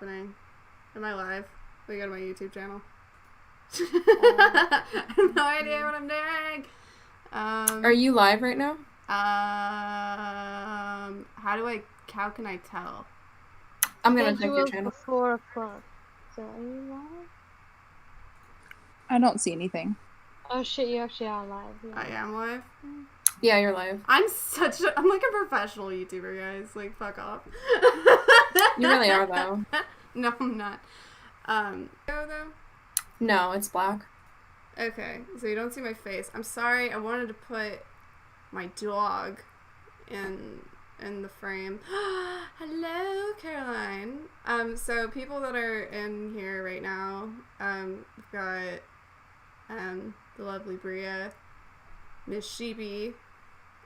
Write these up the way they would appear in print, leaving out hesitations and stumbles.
happening? Am I live? Let me go to my YouTube channel. I have no idea what I'm doing. Are you live right now? How can I tell? I'm gonna check your channel. 4 o'clock. So are you live? I don't see anything. Oh shit, you actually are live. Yeah. I am live. Yeah, you're live. I'm like a professional YouTuber, guys. Like, fuck off. You really are, though. No, I'm not. Though? No, it's black. Okay, so you don't see my face. I'm sorry. I wanted to put my dog in the frame. Hello, Caroline. So people that are in here right now, we've got the lovely Bria, Miss Sheepy,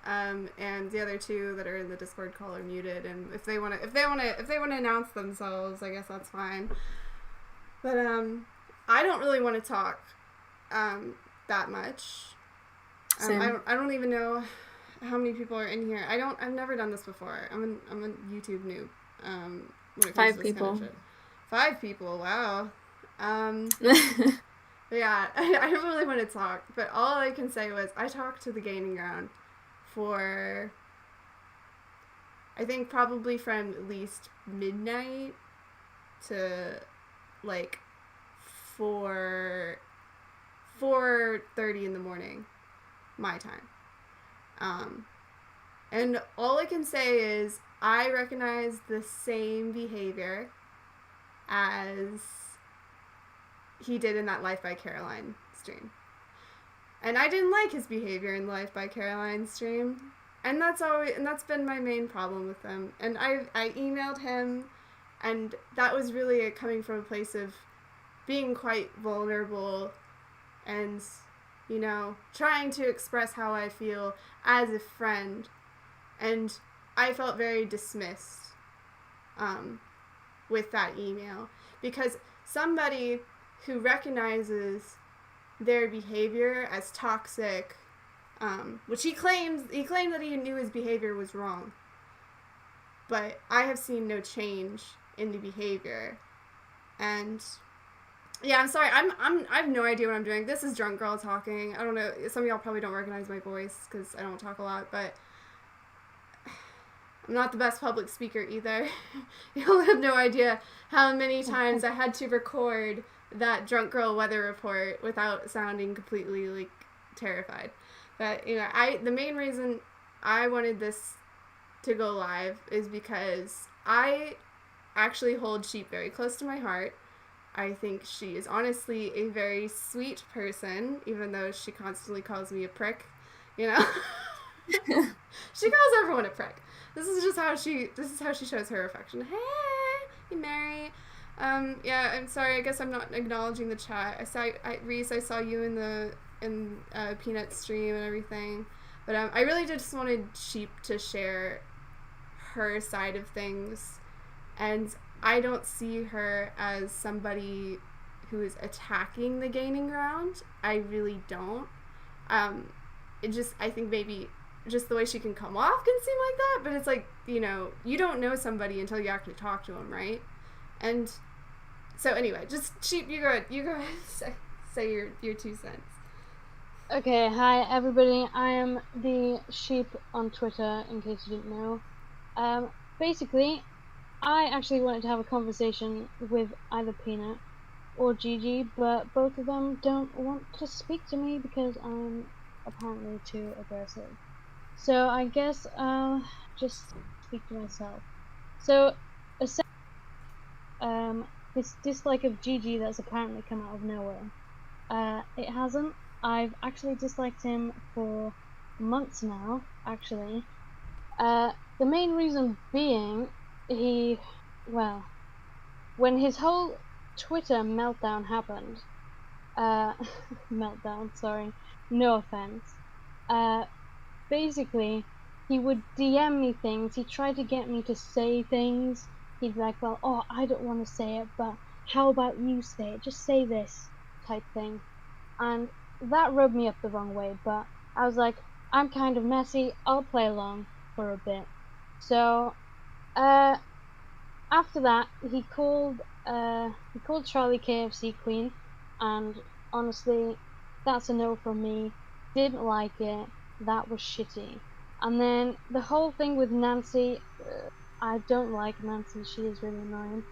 and the other two that are in the Discord call are muted. And if they want to announce themselves, I guess that's fine. But I don't really want to talk that much. I don't even know how many people are in here. I've never done this before. I'm a YouTube noob. When it comes 5 to this people. kind of shit. 5 people. Wow. But yeah, I don't really want to talk. But all I can say was I talked to the Gaining Ground for, I think, probably from at least midnight to like 4:30 in the morning, my time. And all I can say is I recognize the same behavior as he did in that Life by Caroline stream. And I didn't like his behavior in the Life by Caroline stream. And that's been my main problem with him. And I emailed him, and that was really coming from a place of being quite vulnerable and, you know, trying to express how I feel as a friend. And I felt very dismissed with that email, because somebody who recognizes their behavior as toxic, which he claimed that he knew his behavior was wrong, but I have seen no change in the behavior. And yeah, I'm sorry. I have no idea what I'm doing. This is Drunk Girl talking. I don't know. Some of y'all probably don't recognize my voice because I don't talk a lot, but I'm not the best public speaker either. You'll have no idea how many times I had to record that Drunk Girl weather report without sounding completely like terrified. But you know, the main reason I wanted this to go live is because I actually hold Sheep very close to my heart. I think she is honestly a very sweet person, even though she constantly calls me a prick, you know? She calls everyone a prick. This is how she shows her affection. Hey, Mary. Yeah, I'm sorry. I guess I'm not acknowledging the chat. Reese, I saw you in Peanut stream and everything. But I really just wanted Sheep to share her side of things. And I don't see her as somebody who is attacking the Gaining Ground. I really don't. I think maybe just the way she can come off can seem like that, but it's like, you know, you don't know somebody until you actually talk to them, right? And so anyway, just Sheep, you go ahead say your 2 cents. Okay, hi everybody. I am the Sheep on Twitter, in case you didn't know. Basically, I actually wanted to have a conversation with either Peanut or Gigi, but both of them don't want to speak to me because I'm apparently too aggressive. So I guess I'll just speak to myself. So, this dislike of Gigi that's apparently come out of nowhere. It hasn't. I've actually disliked him for months now, actually. The main reason being, when his whole Twitter meltdown happened, sorry, no offense, basically, he would DM me things, he tried to get me to say things, he'd be like, well, oh, I don't want to say it, but how about you say it, just say this, type thing, and that rubbed me up the wrong way, but I was like, I'm kind of messy, I'll play along for a bit. So, after that, he called Charlie KFC Queen, and honestly, that's a no from me. Didn't like it. That was shitty. And then the whole thing with Nancy, I don't like Nancy. She is really annoying.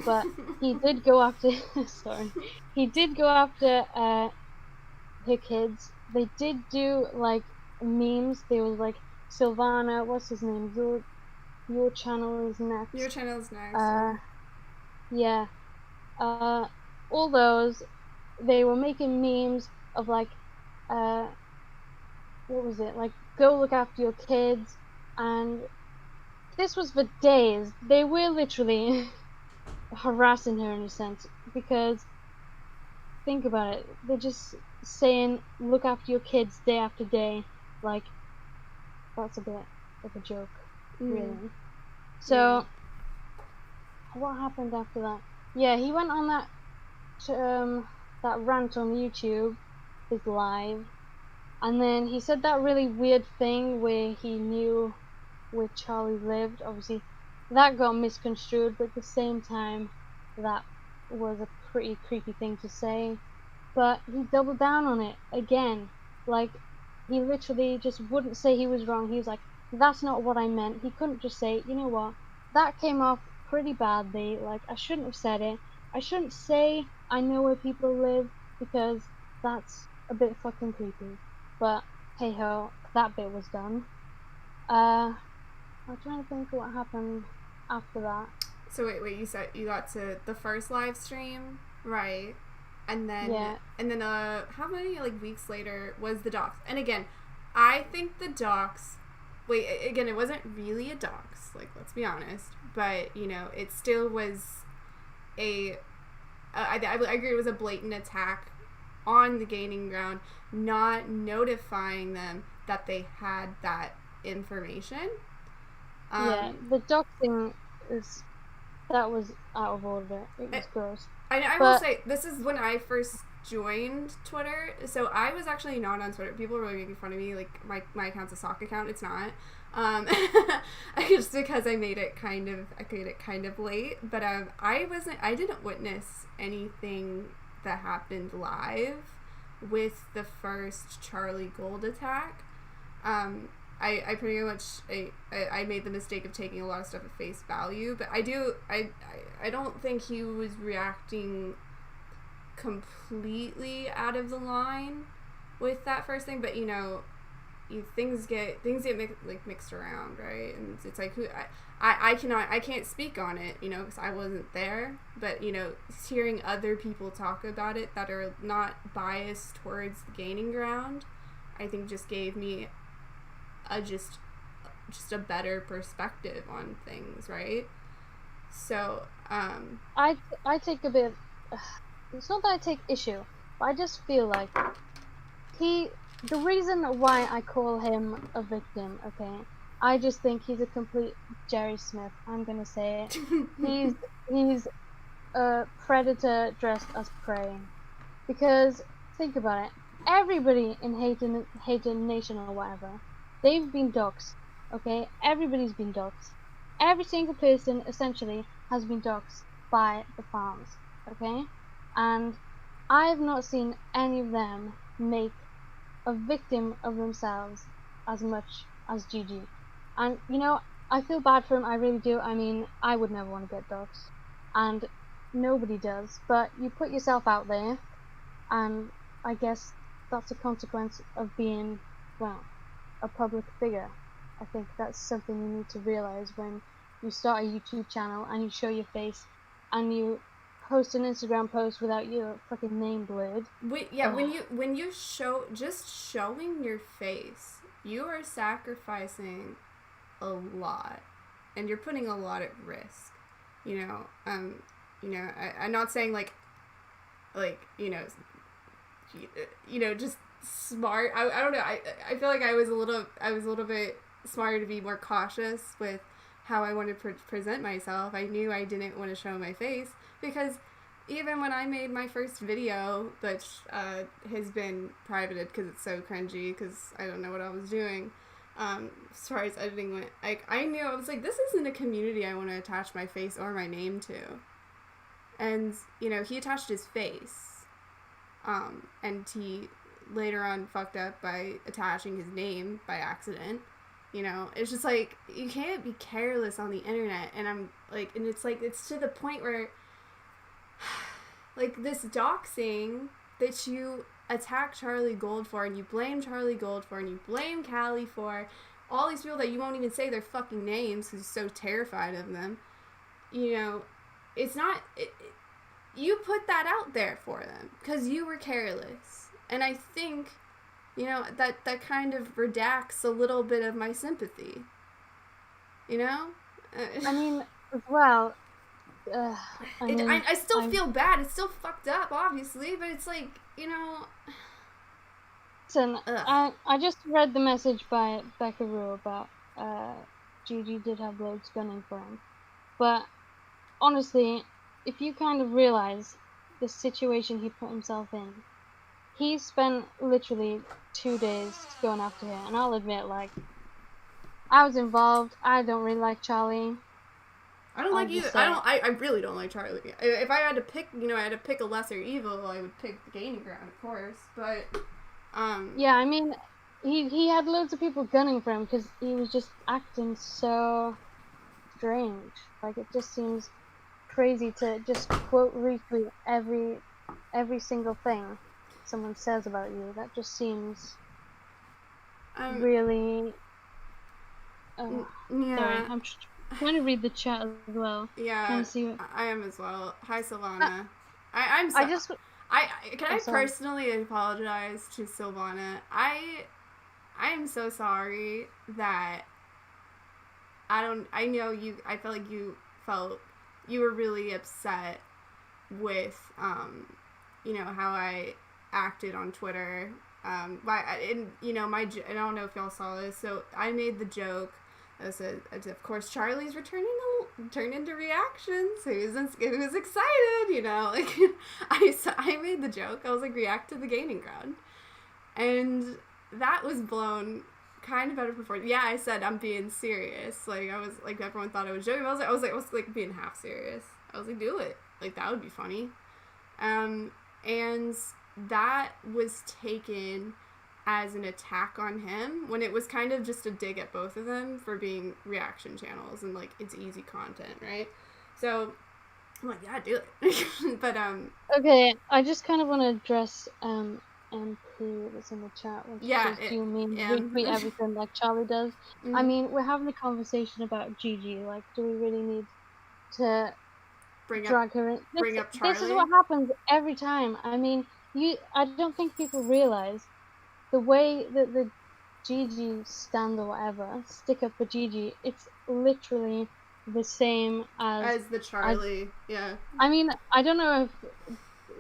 But he did go after. Sorry, he did go after her kids. They did do like memes. They were like Sylvana. What's his name? Your channel is next. Your channel's next. Yeah. Uh, all those, they were making memes of like, what was it? Like, go look after your kids, and this was for days. They were literally harassing her in a sense because think about it. They're just saying look after your kids day after day. Like, that's a bit of a joke, really. So, what happened after that? Yeah, he went on that rant on YouTube, his live, and then he said that really weird thing where he knew where Charlie lived. Obviously, that got misconstrued, but at the same time, that was a pretty creepy thing to say. But he doubled down on it again. Like, he literally just wouldn't say he was wrong. He was like, that's not what I meant. He couldn't just say, you know what, that came off pretty badly. Like, I shouldn't have said it. I shouldn't say I know where people live because that's a bit fucking creepy. But hey ho, that bit was done. I'm trying to think what happened after that. So wait, you said you got to the first live stream, right? And then how many like weeks later was the docs? And again, I think the docs. Wait, again, it wasn't really a docs. Like, let's be honest. But you know, it still was a. I agree, it was a blatant attack on the gaining ground, not notifying them that they had that information. Yeah, the doxing that was out of order. It was gross. I will say, this is when I first joined Twitter. So I was actually not on Twitter. People were really making fun of me. Like, my account's a sock account. It's not. Just because I made it kind of late. But I didn't witness anything that happened live with the first Charlie Gold attack. I pretty much I made the mistake of taking a lot of stuff at face value, but I don't think he was reacting completely out of the line with that first thing, but you know, things get mixed around, right? And it's like I can't speak on it, you know, because I wasn't there, but you know, hearing other people talk about it that are not biased towards the gaining ground, I think just gave me just a better perspective on things, right? So I take a bit. It's not that I take issue, but I just feel like the reason why I call him a victim, okay? I just think he's a complete Jerry Smith. I'm gonna say it. He's a predator dressed as prey. Because think about it, everybody in Hayden Nation or whatever, they've been doxxed, okay? Everybody's been doxxed. Every single person, essentially, has been doxxed by the farms, okay? And I've not seen any of them make a victim of themselves as much as Gigi. And, you know, I feel bad for him, I really do. I mean, I would never want to get doxxed. And nobody does. But you put yourself out there, and I guess that's a consequence of being, well, a public figure. I think that's something you need to realize when you start a YouTube channel and you show your face and you post an Instagram post without your fucking name blurred. When you show, just showing your face, you are sacrificing a lot, and you're putting a lot at risk. You know, I'm not saying like you know, just smart. I don't know. I feel like I was a little bit smarter to be more cautious with how I wanted to present myself. I knew I didn't want to show my face because even when I made my first video, which has been privated because it's so cringy because I don't know what I was doing, as far as editing went, I knew, I was like, this isn't a community I want to attach my face or my name to. And, you know, he attached his face, and he later on fucked up by attaching his name by accident. You know, it's just like, you can't be careless on the internet. And I'm like, and it's like, it's to the point where, like, this doxing that you attack Charlie Gold for, and you blame Charlie Gold for, and you blame Callie for, all these people that you won't even say their fucking names because you're so terrified of them, you know, it's not, you put that out there for them because you were careless. And I think, you know, that kind of redacts a little bit of my sympathy, you know? I mean, as well, I still feel bad. It's still fucked up, obviously, but it's like, you know... Listen, I just read the message by Becca Rue about Gigi did have loads gunning for him. But, honestly, if you kind of realize the situation he put himself in, he spent literally 2 days going after her, and I'll admit, like, I was involved. I don't really like Charlie. I don't like either. I really don't like Charlie. If I had to pick, you know, I had to pick a lesser evil, I would pick the Gaining Ground, of course. But, yeah, I mean, he had loads of people gunning for him because he was just acting so strange. Like, it just seems crazy to just quote retweet every single thing someone says about you. That just seems really... yeah. Sorry, I'm trying to read the chat as well. Yeah, I am as well. Hi, Silvana. I'm sorry. Can I personally apologize to Silvana? I am so sorry that I know you, I felt like you were really upset with, you know, how I acted on Twitter. You know, I don't know if y'all saw this, so I made the joke. Of course, Charlie's turned into reactions. He was excited, you know. Like, I made the joke. I was like, react to the Gaining Ground, and that was blown kind of out of proportion. Yeah, I said I'm being serious. Like, I was like, everyone thought I was joking. I was like being half serious. I was like, do it. Like, that would be funny. And that was taken as an attack on him when it was kind of just a dig at both of them for being reaction channels and, like, it's easy content, right? So I'm like, yeah, do it. But okay, I just kind of want to address MP that's in the chat when she says, do you mean retweet everything like Charlie does? I mean, we're having a conversation about Gigi. Like, do we really need to drag her in? Bring up Charlie? This is what happens every time. I mean, I don't think people realize the way that the Gigi stand or whatever stick up for Gigi. It's literally the same as the Charlie. Yeah. I mean, I don't know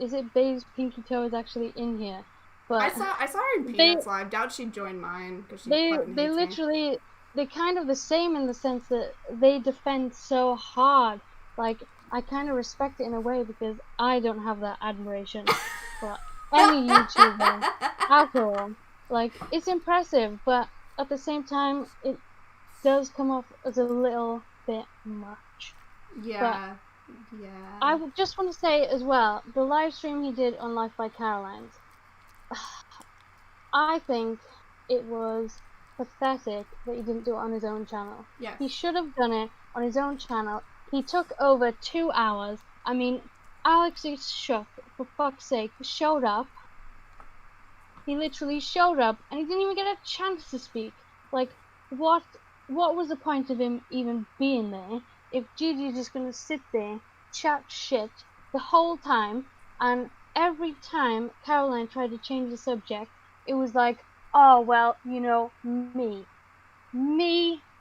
is it Bae's Pinky Toe is actually in here, but I saw her in Peanuts Live. Doubt she'd join mine because they literally they're kind of the same in the sense that they defend so hard. Like, I kind of respect it in a way because I don't have that admiration for any YouTuber at all. Like, it's impressive, but at the same time, it does come off as a little bit much. Yeah. But yeah. I just want to say as well, the live stream he did on Life by Caroline's, I think it was pathetic that he didn't do it on his own channel. Yes. He should have done it on his own channel. He took over 2 hours. I mean, Alex Shook, for fuck's sake, showed up. He literally showed up, and he didn't even get a chance to speak. Like, what was the point of him even being there if Gigi's just gonna sit there, chat shit the whole time, and every time Caroline tried to change the subject, it was like, oh, well, you know, me,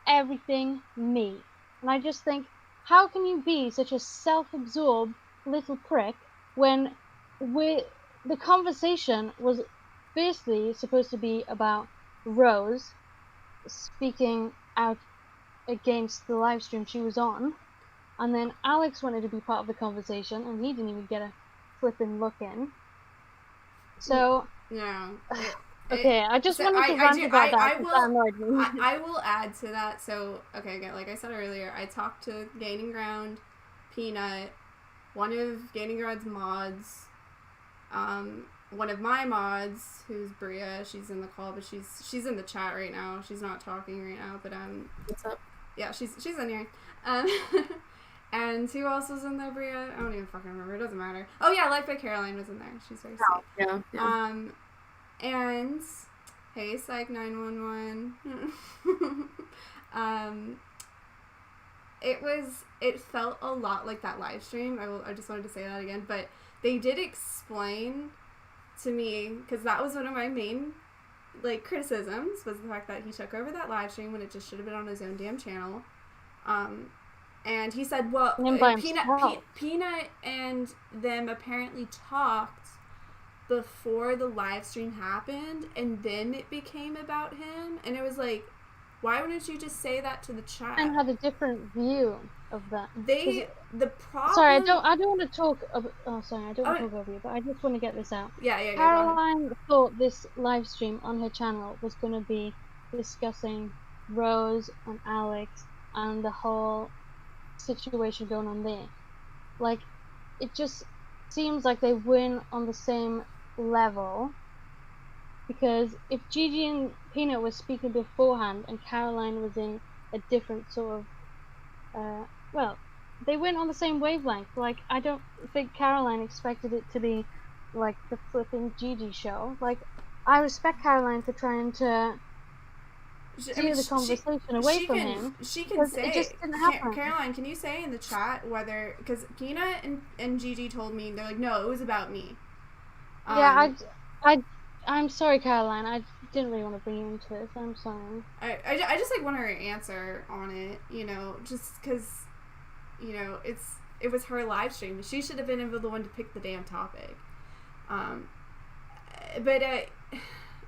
everything, me. And I just think, how can you be such a self-absorbed little prick when the conversation was basically supposed to be about Rose speaking out against the live stream she was on, and then Alex wanted to be part of the conversation, and he didn't even get a flipping look in. So yeah, Okay, I just So wanted to I rant do about that I because will that annoyed me. I will add to that. So okay, again, like I said earlier, I talked to Gaining Ground, Peanut, one of Gaining Ground's mods, one of my mods, who's Bria. She's in the call, but she's in the chat right now. She's not talking right now, but What's up? yeah, she's in here. Um, and who else was in there, Bria? I don't even fucking remember. It doesn't matter. Oh yeah, Life by Caroline was in there. She's very sweet. Yeah. And hey, Psych 911. It felt a lot like that live stream. I just wanted to say that again, but they did explain to me, because that was one of my main like criticisms, was the fact that he took over that live stream when it just should have been on his own damn channel. And he said, well, Peanut and them apparently talked before the live stream happened, and then it became about him, and it was like, why wouldn't you just say that to the chat? And had a different view of that. The problem. Sorry, I don't want to talk. Sorry, I don't want to talk over you, but I just want to get this out. Yeah. Caroline thought this live stream on her channel was going to be discussing Rose and Alex and the whole situation going on there. Like, it just seems like they weren't on the same level, because if Gigi and Peanut were speaking beforehand and Caroline was in a different sort of they weren't on the same wavelength. Like, I don't think Caroline expected it to be like the flipping Gigi show. Like, I respect Caroline for trying to steer the conversation away from him. She can say, it just didn't happen. Caroline, can you say in the chat whether, because Peanut and Gigi told me, they're like, no, it was about me. I'm sorry, Caroline. I didn't really want to bring you into this. I'm sorry. I just like want her answer on it, just because, it was her live stream. She should have been the one to pick the damn topic. But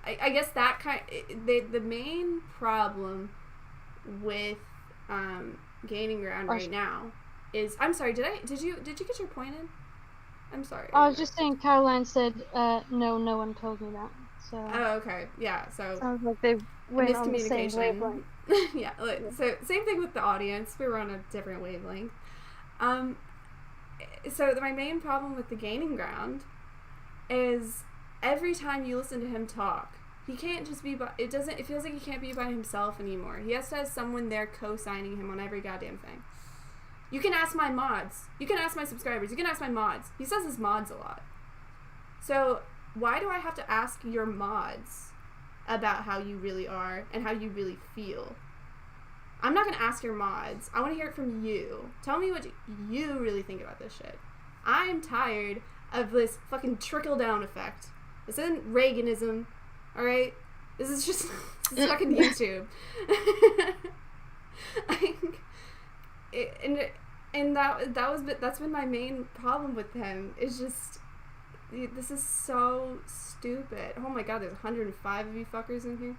I guess that the main problem with Gaining Ground right now is, I'm sorry, did you get your point in? I'm sorry. I was just saying, Caroline said, no one told me that. So. Oh, okay. Yeah, so. Sounds like they went on the same wavelength. Yeah, so same thing with the audience. We were on a different wavelength. So my main problem with the Gaining Ground is every time you listen to him talk, he can't just be it feels like he can't be by himself anymore. He has to have someone there co-signing him on every goddamn thing. You can ask my mods. You can ask my subscribers. You can ask my mods. He says his mods a lot. So why do I have to ask your mods about how you really are and how you really feel? I'm not going to ask your mods. I want to hear it from you. Tell me what you really think about this shit. I'm tired of this fucking trickle-down effect. This isn't Reaganism, alright? This is just fucking YouTube. That's been my main problem with him. It's just, this is so stupid. Oh my god, there's 105 of you fuckers in here.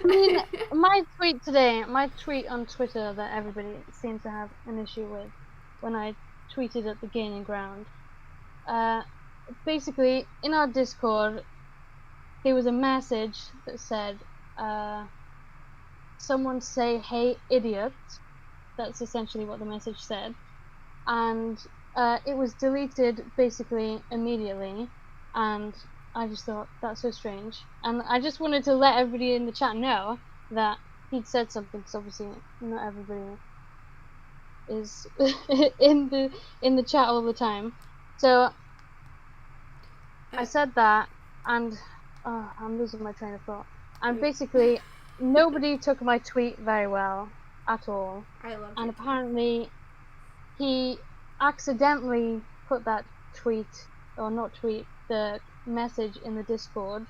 I mean, my tweet on Twitter that everybody seems to have an issue with, when I tweeted at the Gaining Ground, basically, in our Discord, there was a message that said, someone say, hey, idiot. That's essentially what the message said. And it was deleted basically immediately, and I just thought, that's so strange. And I just wanted to let everybody in the chat know that he'd said something, because obviously not everybody is in the chat all the time. So I said that, and I'm losing my train of thought. And basically, nobody took my tweet very well at all. I love it. And apparently, he accidentally put that tweet, or not tweet, the message in the Discord,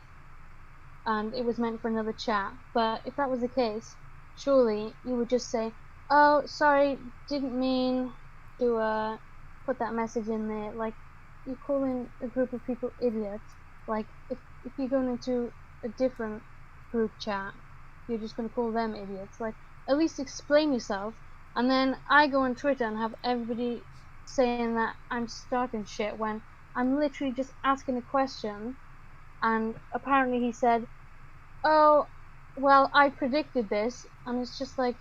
and it was meant for another chat. But if that was the case, surely you would just say, oh, sorry, didn't mean to put that message in there. Like, you're calling a group of people idiots. Like, if you're going into a different group chat, you're just going to call them idiots. Like, at least explain yourself. And then I go on Twitter and have everybody saying that I'm starting shit when I'm literally just asking a question, and apparently he said, "Oh, well, I predicted this," and it's just like,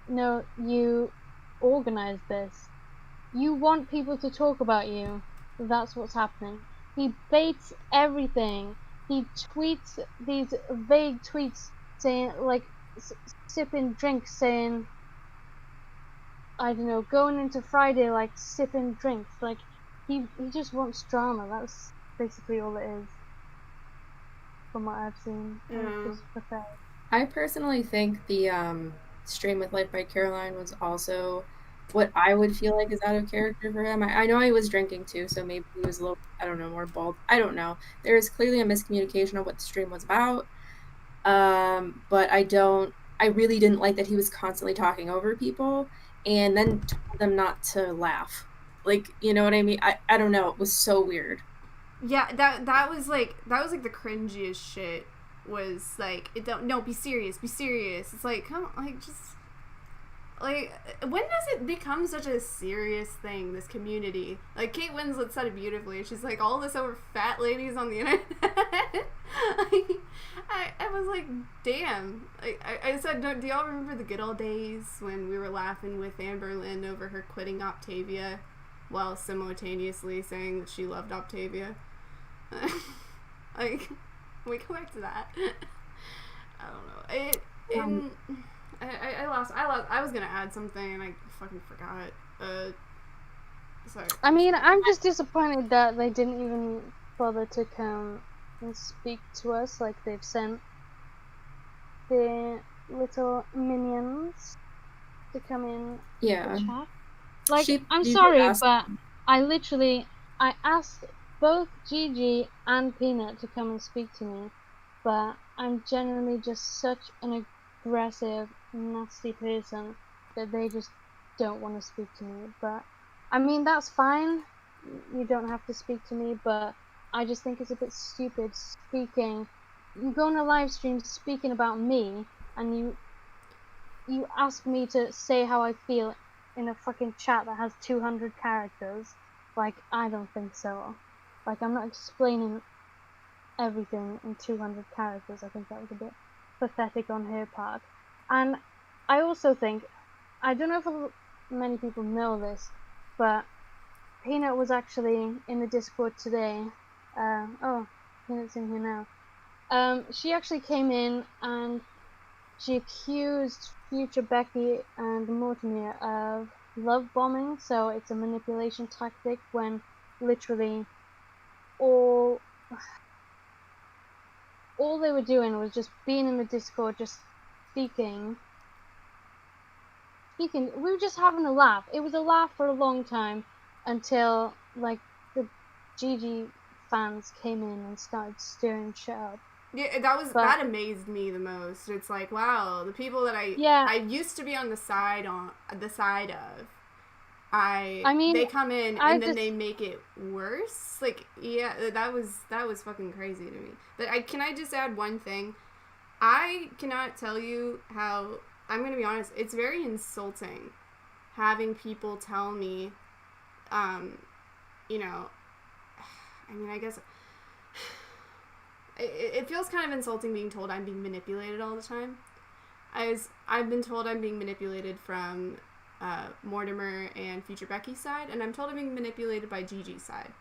no, you organized this. You want people to talk about you. That's what's happening. He baits everything. He tweets these vague tweets saying, like, sipping drinks, saying, I don't know, going into Friday, like, sipping drinks. Like, he just wants drama. That's basically all it is, from what I've seen. And Yeah. it's just pathetic. I personally think the stream with Life by Caroline was also what I would feel like is out of character for him. I know he was drinking too, so maybe he was a little, I don't know, more bold. I don't know. There is clearly a miscommunication on what the stream was about. But I really didn't like that he was constantly talking over people and then told them not to laugh. Like, you know what I mean? I don't know. It was so weird. Yeah, that was like the cringiest shit. Was like, it don't, no, be serious. It's like, come on, like, just like, when does it become such a serious thing, this community? Like, Kate Winslet said it beautifully. She's like, all this over fat ladies on the internet. Like, I was like, damn. Like, I said, do y'all remember the good old days when we were laughing with Anne Boleyn over her quitting Octavia while simultaneously saying that she loved Octavia? Like, we go back to that. I don't know. I lost. I was gonna add something and I fucking forgot. Sorry. I mean, I'm just disappointed that they didn't even bother to come and speak to us. Like, they've sent the little minions to come in Yeah. to chat. Like, Sheep, I'm you sorry, could ask- but I asked both Gigi and Peanut to come and speak to me, but I'm genuinely just such an aggressive, nasty person that they just don't want to speak to me. But I mean, that's fine. You don't have to speak to me, but I just think it's a bit stupid speaking. You go on a live stream speaking about me, and you ask me to say how I feel in a fucking chat that has 200 characters. Like, I don't think so. Like, I'm not explaining everything in 200 characters. I think that was a bit pathetic on her part. And I also think, I don't know if many people know this, but Peanut was actually in the Discord today. Oh, Peanut's in here now. She actually came in and she accused future Becky and Mortimer of love bombing. So it's a manipulation tactic when literally all they were doing was just being in the Discord, just speaking. We were just having a laugh. It was a laugh for a long time until, like, the GG fans came in and started stirring shit up. Yeah, that amazed me the most. It's like, wow, the people that I used to be on the side of, they come in and then they make it worse. Like, yeah, that was fucking crazy to me. But can I just add one thing? I cannot tell you how, I'm gonna be honest, it's very insulting having people tell me, you know, I mean, I guess it feels kind of insulting being told I'm being manipulated all the time. I've been told I'm being manipulated from Mortimer and Future Becky's side, and I'm told I'm being manipulated by Gigi's side.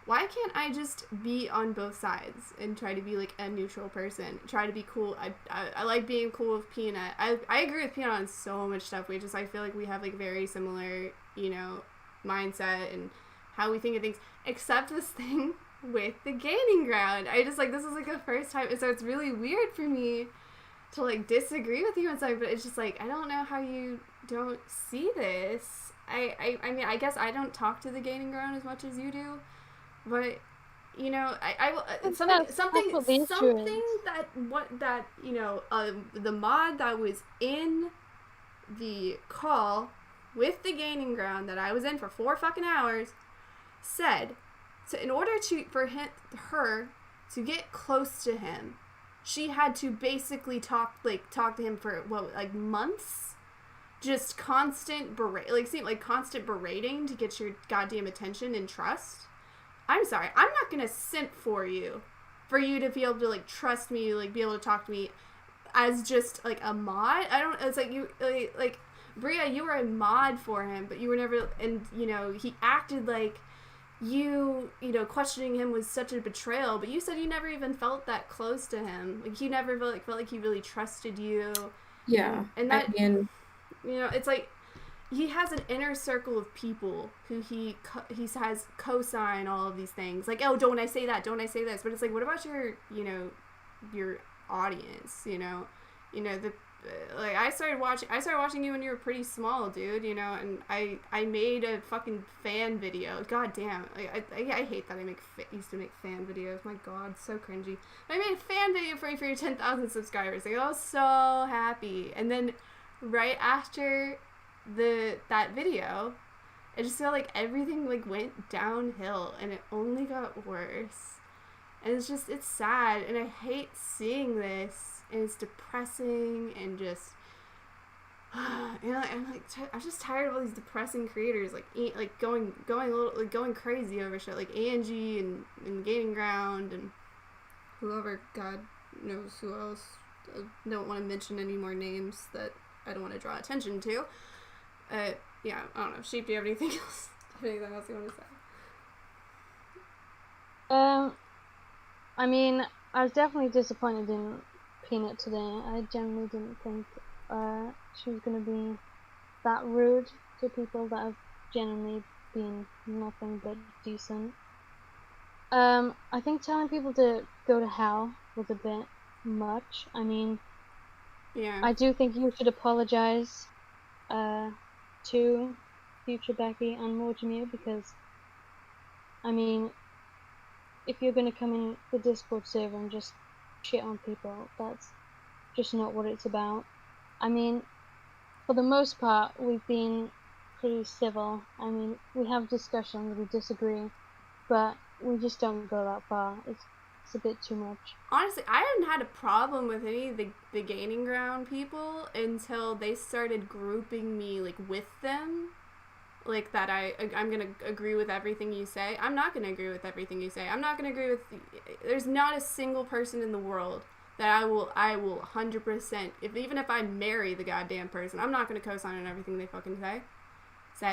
Why can't I just be on both sides and try to be like a neutral person? Try to be cool. I like being cool with Peanut. I agree with Peanut on so much stuff. I feel like we have like very similar, you know, mindset and how we think of things. Except this thing with the gaining ground. I just, like, this is like the first time, so it's really weird for me to like disagree with you and stuff, but it's just like, I don't know how you don't see this. I mean, I guess I don't talk to the gaining ground as much as you do, but you know, something that you know, the mod that was in the call with the gaining ground that I was in for 4 fucking hours said, so in order for her to get close to him, she had to basically talk to him for like months, just constant constant berating to get your goddamn attention and trust. I'm sorry, I'm not gonna simp for you to be able to, like, trust me, like, be able to talk to me as just, like, a mod. I don't, it's like, you, like, Bria, you were a mod for him, but you were never, and, you know, he acted like you know, questioning him was such a betrayal, but you said you never even felt that close to him. Like, you never felt like he really trusted you. Yeah. And that, I mean, you know, it's like, he has an inner circle of people who he has co-sign all of these things. Like, oh, don't I say that? Don't I say this? But it's like, what about your, you know, your audience? You know, the like, I started watching you when you were pretty small, dude. You know, and I made a fucking fan video. God damn, I hate that I used to make fan videos. My God, so cringy. But I made a fan video for you for your 10,000 subscribers. Like, I was so happy. And then right after that video, I just felt like everything, like, went downhill, and it only got worse. And it's sad, and I hate seeing this, and it's depressing, and just, you know, I'm just tired of all these depressing creators, like going a little, like, going crazy over shit, like Angie and Gaining Ground, and whoever, God knows who else. I don't want to mention any more names that I don't want to draw attention to. Yeah, I don't know. Sheep, do you have anything else? Anything else you want to say? I mean, I was definitely disappointed in Peanut today. I genuinely didn't think she was going to be that rude to people that have genuinely been nothing but decent. I think telling people to go to hell was a bit much. I mean, yeah, I do think you should apologize to future Becky and Mortimer, because, I mean, if you're going to come in the Discord server and just shit on people, that's just not what it's about. I mean, for the most part, we've been pretty civil. I mean, we have discussions, we disagree, but we just don't go that far. It's a bit too much. Honestly, I hadn't had a problem with any of the Gaining Ground people until they started grouping me, like, with them. Like, that I'm gonna agree with everything you say. I'm not gonna agree with everything you say. I'm not gonna agree with... There's not a single person in the world that I will 100%... Even if I marry the goddamn person, I'm not gonna co-sign on everything they fucking say.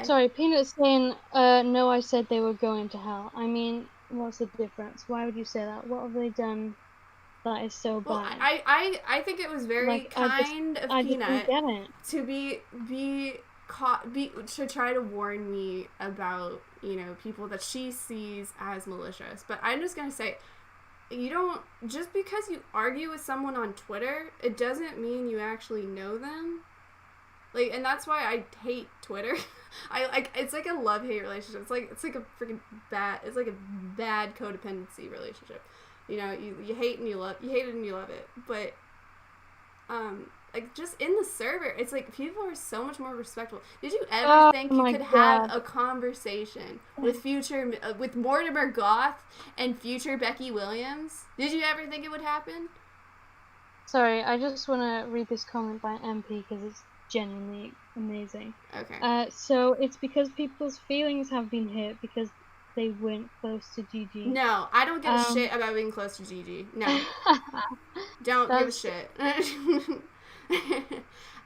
Sorry, Peanut's saying, no, I said they were going to hell. I mean, what's the difference? Why would you say that? What have they done that is so bad? Well, I think it was very, like, kind of Peanut to try to warn me about, you know, people that she sees as malicious. But I'm just gonna say, you don't, just because you argue with someone on Twitter, it doesn't mean you actually know them. Like, and that's why I hate Twitter. It's like a love-hate relationship. It's like a freaking bad, it's like a bad codependency relationship. You know, you hate and you love, you hate it and you love it. But, like, just in the server, it's like people are so much more respectful. Did you ever think you could have a conversation with with Mortimer Goth and future Becky Williams? Did you ever think it would happen? Sorry, I just want to read this comment by MP because it's genuinely amazing. Okay. So it's because people's feelings have been hurt because they weren't close to Gigi. No, I don't give a shit about being close to Gigi. No. Don't give a shit.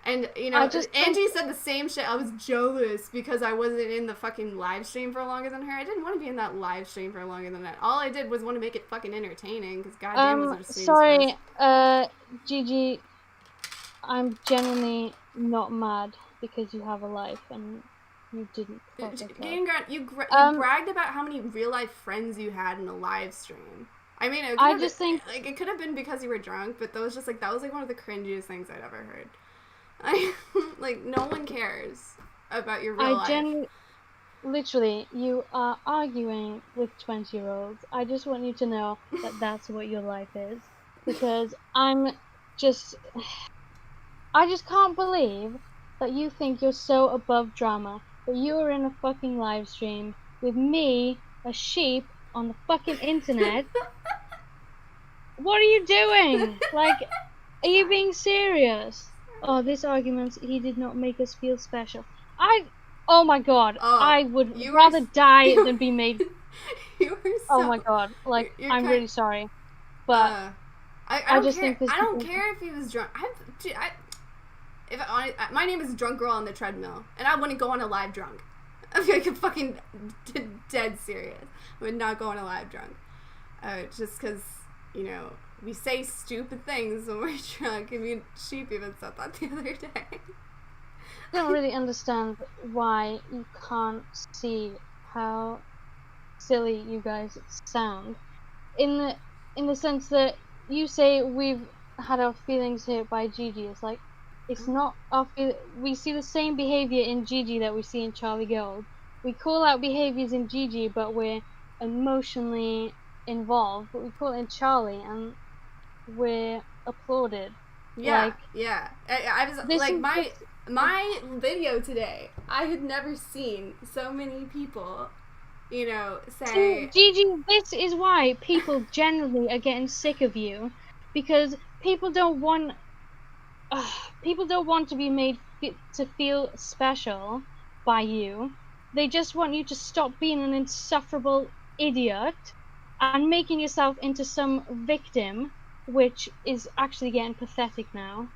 And, you know, Angie said the same shit. I was jealous because I wasn't in the fucking live stream for longer than her. I didn't want to be in that live stream for longer than that. All I did was want to make it fucking entertaining because goddamn was it a sorry, Gigi, I'm genuinely not mad because you have a life and you didn't. Gaining Ground, you bragged about how many real life friends you had in a live stream. I mean, it could have been because you were drunk, but that was like one of the cringiest things I'd ever heard. Like, no one cares about your real life. Literally, you are arguing with 20-year-olds. I just want you to know that that's what your life is, because I just can't believe that you think you're so above drama, that you are in a fucking live stream with me, a sheep, on the fucking internet. What are you doing? Like, are you being serious? Oh, this argument, he did not make us feel special. Oh my god, I would rather die than be made You were so. Oh my god! Like, you're I'm kind- really sorry, but I I don't just care. think this I don't people- care if he was drunk. My name is Drunk Girl on the Treadmill, and I wouldn't go on a live drunk. I'm like fucking dead serious. I would not go on a live drunk. Just because, you know, we say stupid things when we're drunk. I mean, Sheep even said that the other day. I don't really understand why you can't see how silly you guys sound. In the sense that you say we've had our feelings hurt by Gigi. It's like, it's not our we see the same behavior in Gigi that we see in Charlie Gold. We call out behaviors in Gigi, but we're emotionally involved. But we call it in Charlie, and we're applauded. Yeah, Like, yeah. I was this like is my video today. I had never seen so many people, you know, say. Gigi, this is why people generally are getting sick of you, because people don't want to be made to feel special by you. They just want you to stop being an insufferable idiot and making yourself into some victim, which is actually getting pathetic now.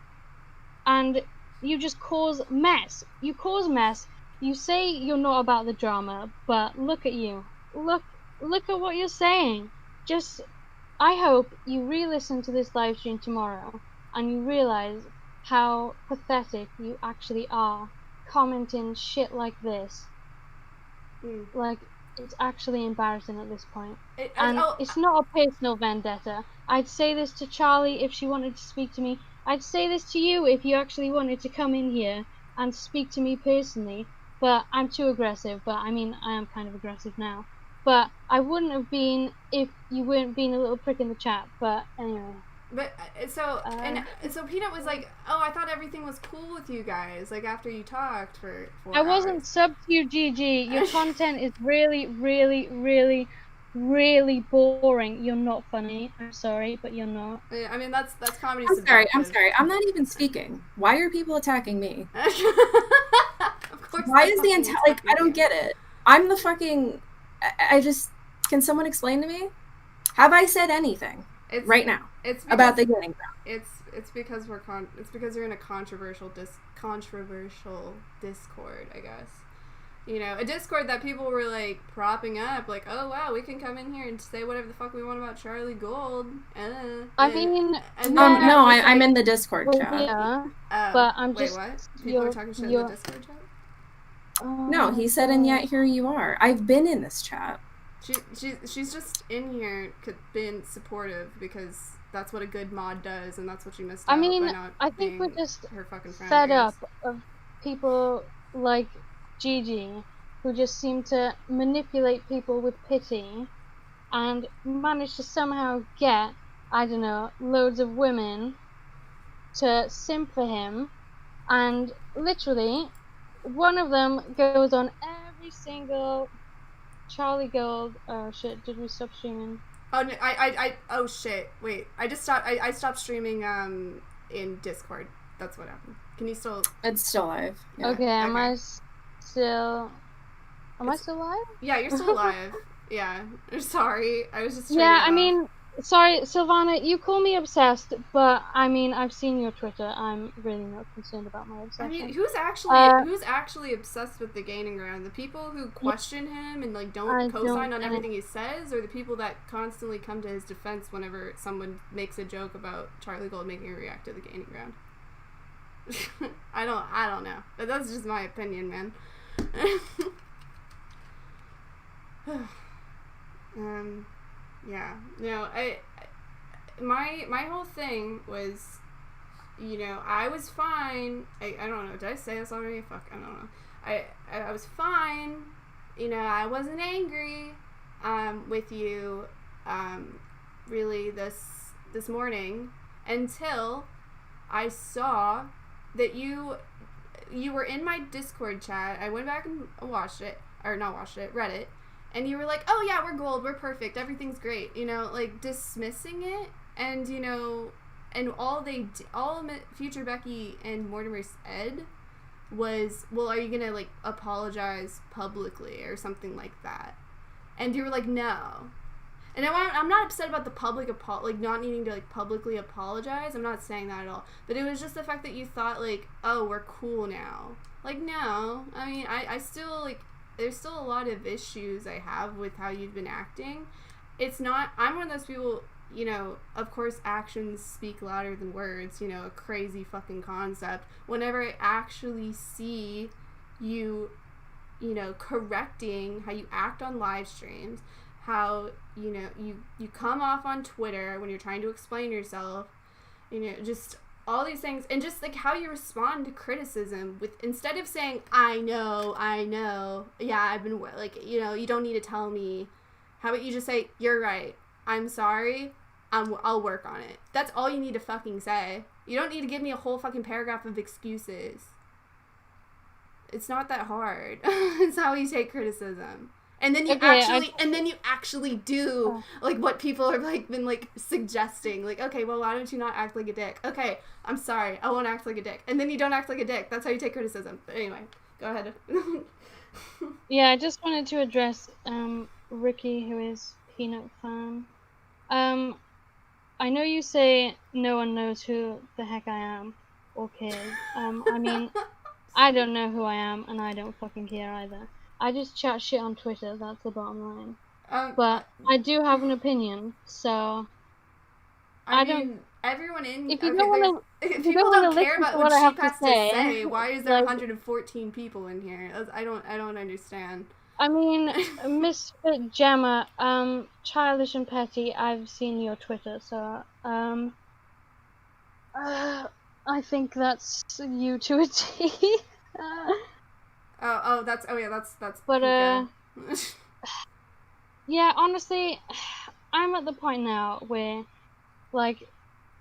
And you just cause mess. You cause mess. You say you're not about the drama, but look at you. Look at what you're saying. Just, I hope you re-listen to this live stream tomorrow and you realize how pathetic you actually are, commenting shit like this. Like, it's actually embarrassing at this point. It's not a personal vendetta. I'd say this to Charlie if she wanted to speak to me. I'd say this to you if you actually wanted to come in here and speak to me personally. But I'm too aggressive. But I mean, I am kind of aggressive now. But I wouldn't have been if you weren't being a little prick in the chat. But anyway. But so Peanut was like, "Oh, I thought everything was cool with you guys. Like after you talked for 4 I hours." wasn't sub to you, GG. Your content is really, really, really, really boring. You're not funny. I'm sorry, but you're not. I mean, that's comedy. I'm sorry. I'm not even speaking. Why are people attacking me? Of course. Why is the like? I don't get it. I'm the fucking. I just. Can someone explain to me? Have I said anything right now about the Gaining Ground? It's because it's because you're in a controversial Discord, I guess. You know, a Discord that people were like propping up, like, oh wow, we can come in here and say whatever the fuck we want about Charlie Gold. I'm in the Discord chat. Yeah, but I'm wait, just. What? People are talking shit in the Discord chat. No, he said, and yet here you are. I've been in this chat. She's just in here being supportive because that's what a good mod does, and that's what she missed out. I mean, by not I think we're being just her fucking friend, fed up of people like Gigi who just seem to manipulate people with pity and manage to somehow get, I don't know, loads of women to simp for him, and literally one of them goes on every single Charlie Gold. Oh shit! Did we stop streaming? Oh no, oh shit! Wait, I stopped streaming in Discord. That's what happened. Can you still? It's still live. Yeah. Okay, am I still live? Yeah, you're still live. Yeah, sorry. I was just. Yeah, I mean, sorry, Sylvana. You call me obsessed, but I mean, I've seen your Twitter. I'm really not concerned about my obsession. I mean, who's actually obsessed with the Gaining Ground? The people who question him and like don't co-sign on everything he says, or the people that constantly come to his defense whenever someone makes a joke about Charlie Gold making a react to the Gaining Ground? I don't know. But that's just my opinion, man. Yeah. No, my whole thing was, you know, I was fine. I don't know. Did I say this already? Fuck, I don't know. I was fine. You know, I wasn't angry with you really this morning until I saw that you were in my Discord chat. I went back and read it, and you were like, oh yeah, we're gold, we're perfect, everything's great, you know, like dismissing it, and you know, and all Future Becky and Mortimer said was, well, are you gonna like apologize publicly or something like that? And you were like, no. And I'm not upset about the public not needing to like publicly apologize. I'm not saying that at all. But it was just the fact that you thought like, oh, we're cool now. Like, no. I mean, I still like, there's still a lot of issues I have with how you've been acting. It's not, I'm one of those people, you know, of course actions speak louder than words, you know, a crazy fucking concept. Whenever I actually see you, you know, correcting how you act on live streams, how, you know, you come off on Twitter when you're trying to explain yourself, you know, just all these things, and just like how you respond to criticism with, instead of saying, I know, yeah, I've been, like, you know, you don't need to tell me. How about you just say, you're right, I'm sorry, I'll work on it. That's all you need to fucking say. You don't need to give me a whole fucking paragraph of excuses. It's not that hard. It's how you take criticism. And then you actually do like what people have like been like suggesting. Like, okay, well, why don't you not act like a dick? Okay, I'm sorry, I won't act like a dick. And then you don't act like a dick. That's how you take criticism. But anyway, go ahead. Yeah, I just wanted to address Ricky, who is Peanut Fan. I know you say no one knows who the heck I am or cares. I mean, I don't know who I am, and I don't fucking care either. I just chat shit on Twitter, that's the bottom line. But I do have an opinion, so I mean, everyone in... If you don't want to... If people don't care about what Sheep has to say, why is there like, 114 people in here? I don't understand. I mean, Misfit Gemma, Childish and Petty, I've seen your Twitter, so, I think that's you to a T. That's But, Pika. yeah, honestly, I'm at the point now where, like,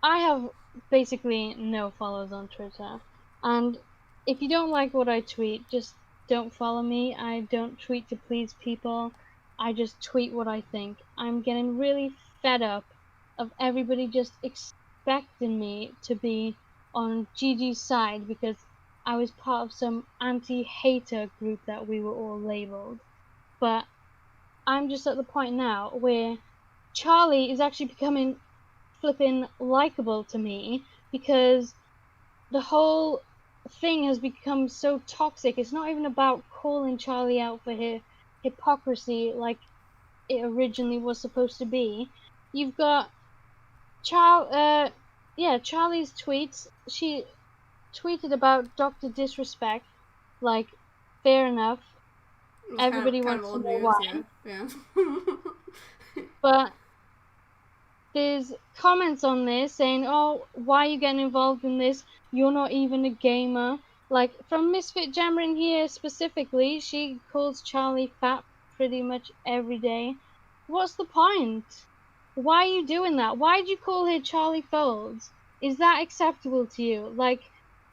I have basically no followers on Twitter, and if you don't like what I tweet, just don't follow me. I don't tweet to please people. I just tweet what I think. I'm getting really fed up of everybody just expecting me to be on Gigi's side because I was part of some anti-hater group that we were all labeled. But I'm just at the point now where Charlie is actually becoming flipping likable to me because the whole thing has become so toxic. It's not even about calling Charlie out for his hypocrisy like it originally was supposed to be. You've got Charlie's tweets. She tweeted about Dr. Disrespect, like, fair enough. Everybody wants to know why. Yeah. But there's comments on this saying, oh, why are you getting involved in this? You're not even a gamer. Like, from Misfit Gemma in here specifically, she calls Charlie fat pretty much every day. What's the point? Why are you doing that? Why'd you call her Charlie Folds? Is that acceptable to you? Like,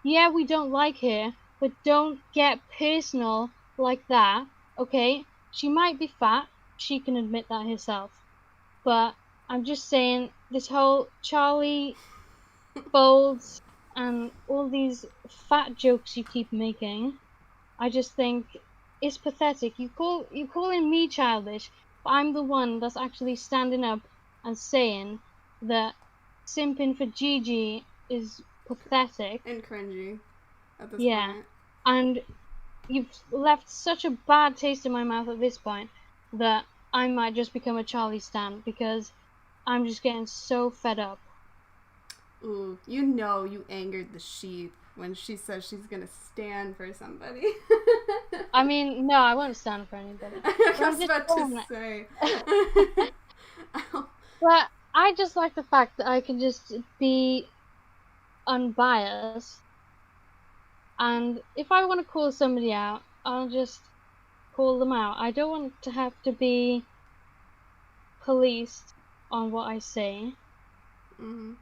yeah, we don't like her, but don't get personal like that, okay? She might be fat. She can admit that herself. But I'm just saying, this whole Charlie Folds and all these fat jokes you keep making, I just think it's pathetic. You calling me childish, but I'm the one that's actually standing up and saying that simping for Gigi is pathetic and cringy at this point. And you've left such a bad taste in my mouth at this point that I might just become a Charlie stan because I'm just getting so fed up. Ooh, you know you angered the sheep when she says she's gonna stand for somebody. I mean, no, I won't stand for anybody. I was about to say. But I just like the fact that I can just be unbiased. And if I want to call somebody out, I'll just call them out. I don't want to have to be policed on what I say. Mm-hmm.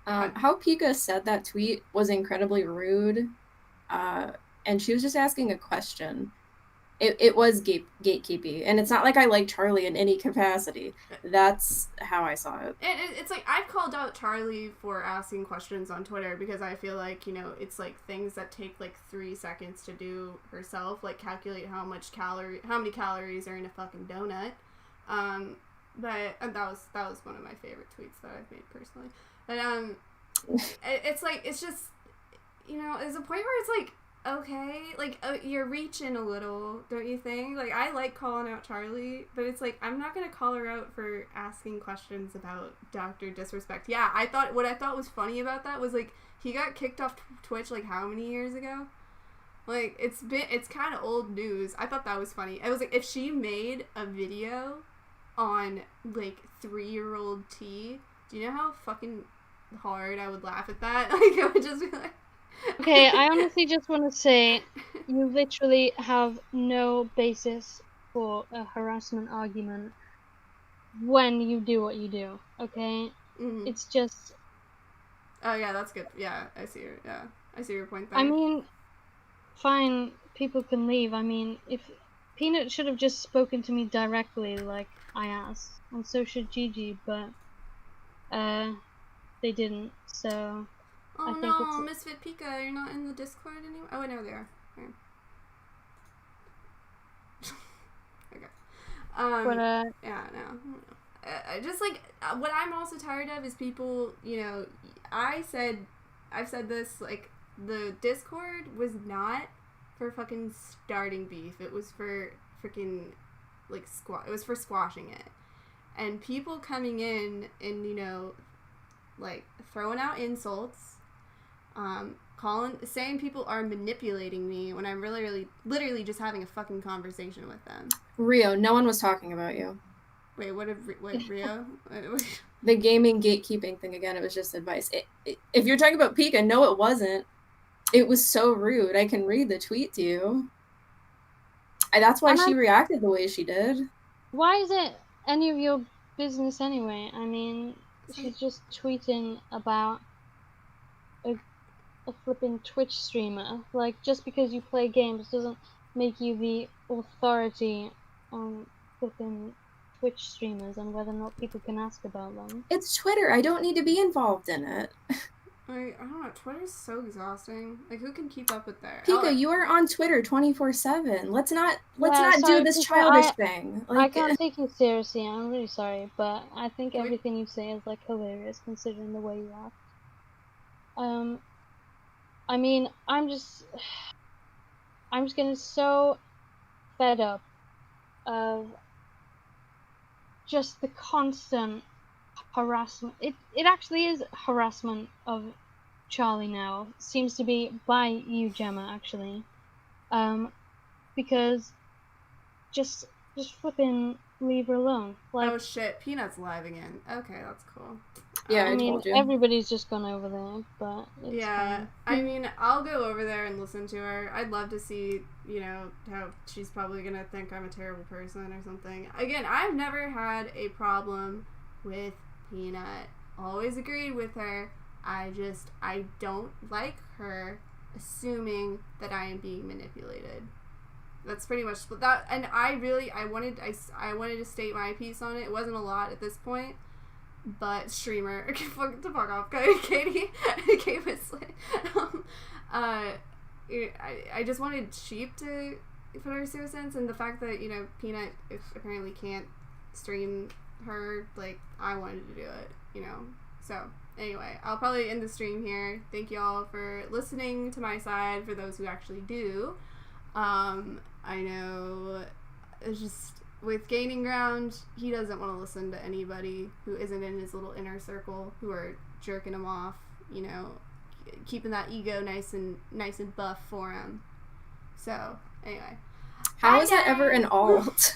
How Pika said that tweet was incredibly rude, and she was just asking a question. It was gatekeepy, and it's not like I like Charlie in any capacity. That's how I saw it. And it's like, I've called out Charlie for asking questions on Twitter because I feel like, it's like things that take like 3 seconds to do herself, like calculate how many calories are in a fucking donut. But that was one of my favorite tweets that I've made personally. But it's like, it's just, there's a point where it's like, okay, like, you're reaching a little, don't you think? Like, I like calling out Charlie, but it's like, I'm not gonna call her out for asking questions about Dr. Disrespect. Yeah, what I thought was funny about that was, like, he got kicked off Twitch, like, how many years ago? Like, it's kind of old news. I thought that was funny. I was like, if she made a video on, like, 3-year-old T, do you know how fucking hard I would laugh at that? Like, I would just be like... Okay, I honestly just want to say, you literally have no basis for a harassment argument when you do what you do, okay? Mm-hmm. It's just... Oh, yeah, that's good. Yeah, I see your point there. I mean, fine, people can leave. I mean, if Peanut should have just spoken to me directly like I asked, and so should Gigi, but they didn't, so... Oh no, Misfit Pika, you're not in the Discord anymore? Oh, wait, no, they are. Okay. Okay. But, yeah, no. Just, like, what I'm also tired of is people, I've said this, like, the Discord was not for fucking starting beef. It was for freaking, like, it was for squashing it. And people coming in and, like, throwing out insults, saying people are manipulating me when I'm really, literally just having a fucking conversation with them. Rio, no one was talking about you. Wait, what, Rio? The gaming gatekeeping thing, again, it was just advice. If you're talking about Pika, no, it wasn't. It was so rude. I can read the tweet to you. That's why she reacted the way she did. Why is it any of your business anyway? I mean, she's just tweeting about a flipping Twitch streamer. Like, just because you play games doesn't make you the authority on flipping Twitch streamers and whether or not people can ask about them. It's Twitter. I don't need to be involved in it. I don't know. Twitter's so exhausting. Like, who can keep up with that? Pika, you are on Twitter 24/7. Let's not do this childish thing. Like, I can't take you seriously. I'm really sorry, but I think everything you say is like hilarious considering the way you act. I mean, I'm just getting so fed up of just the constant harassment. It actually is harassment of Charlie now. Seems to be by you, Gemma, actually. Because just flipping leave her alone. Like, oh shit, Peanut's live again. Okay, that's cool. Yeah, I mean, told you. everybody's just gone over there, but it's fine. I mean, I'll go over there and listen to her. I'd love to see, how she's probably gonna think I'm a terrible person or something. Again, I've never had a problem with Peanut. Always agreed with her. I don't like her assuming that I am being manipulated. That's pretty much that. And I wanted to state my piece on it. It wasn't a lot at this point. But streamer, to fuck off, Katie Whistler. I just wanted Sheep to put her 2 cents, and the fact that Peanut apparently can't stream her, like, I wanted to do it, So anyway, I'll probably end the stream here. Thank y'all for listening to my side. For those who actually do, I know it's just. With Gaining Ground, he doesn't want to listen to anybody who isn't in his little inner circle, who are jerking him off, keeping that ego nice and buff for him. So, anyway. How is that ever an alt?